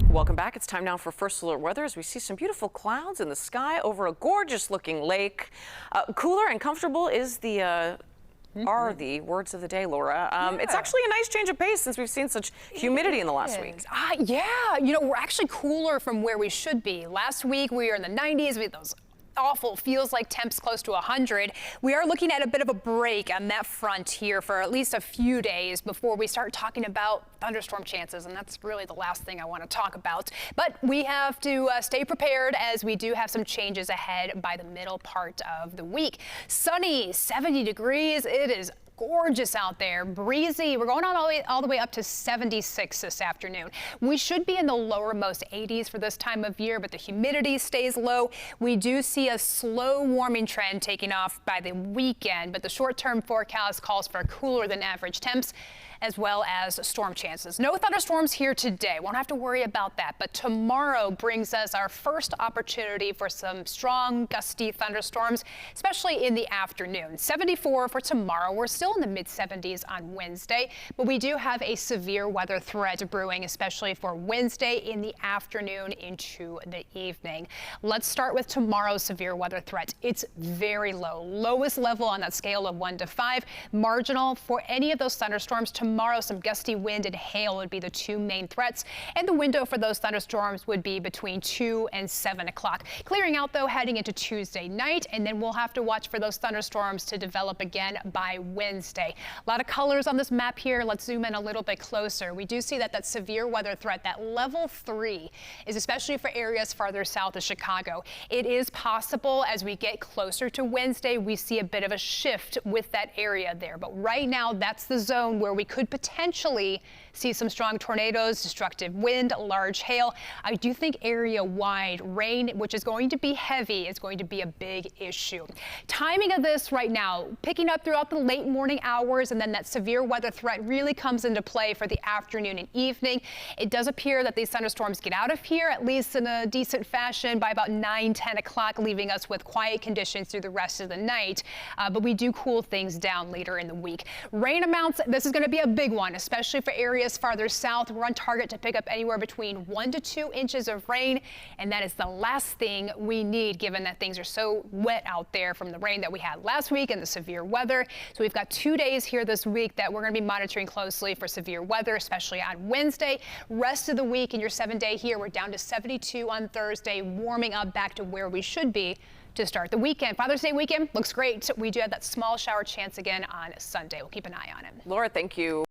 Welcome back. It's time now for First Alert Weather as we see some beautiful clouds in the sky over a gorgeous looking lake. Cooler and comfortable is are the words of the day, Laura. It's actually a nice change of pace since we've seen such humidity in the last week. Yeah, you know, we're actually cooler from where we should be. Last week we were in the 90s. We had those awful, feels like temps close to 100. We are looking at a bit of a break on that front here for at least a few days before we start talking about thunderstorm chances, and that's really the last thing I want to talk about. But we have to stay prepared as we do have some changes ahead by the middle part of the week. Sunny, 70 degrees. It is gorgeous out there. Breezy. We're going on all the way up to 76 this afternoon. We should be in the lowermost 80s for this time of year, but the humidity stays low. We do see a slow warming trend taking off by the weekend, but the short-term forecast calls for cooler than average temps, as well as storm chances. No thunderstorms here today. Won't have to worry about that. But tomorrow brings us our first opportunity for some strong, gusty thunderstorms, especially in the afternoon. 74 for tomorrow. We're still in the mid-70s on Wednesday, but we do have a severe weather threat brewing, especially for Wednesday in the afternoon into the evening. Let's start with tomorrow's severe weather threat. It's very low. Lowest level on that scale of 1 to 5. Marginal for any of those thunderstorms. Tomorrow, some gusty wind and hail would be the two main threats, and the window for those thunderstorms would be between 2 and 7 o'clock. Clearing out, though, heading into Tuesday night, and then we'll have to watch for those thunderstorms to develop again by Wednesday. A lot of colors on this map here. Let's zoom in a little bit closer. We do see that severe weather threat, that level 3, is especially for areas farther south of Chicago. It is possible as we get closer to Wednesday, we see a bit of a shift with that area there. But right now, that's the zone where we could potentially see some strong tornadoes, destructive wind, large hail. I do think area-wide rain, which is going to be heavy, is going to be a big issue. Timing of this right now, picking up throughout the late morning hours, and then that severe weather threat really comes into play for the afternoon and evening. It does appear that these thunderstorms get out of here, at least in a decent fashion, by about 9, 10 o'clock, leaving us with quiet conditions through the rest of the night. But we do cool things down later in the week. Rain amounts, this is going to be a big one, especially for areas farther south. We're on target to pick up anywhere between 1 to 2 inches of rain, and that is the last thing we need given that things are so wet out there from the rain that we had last week and the severe weather. So we've got 2 days here this week that we're going to be monitoring closely for severe weather, especially on Wednesday. Rest of the week in your 7-day here, we're down to 72 on Thursday, warming up back to where we should be to start the weekend. Father's Day weekend looks great. We do have that small shower chance again on Sunday. We'll keep an eye on it. Laura, thank you.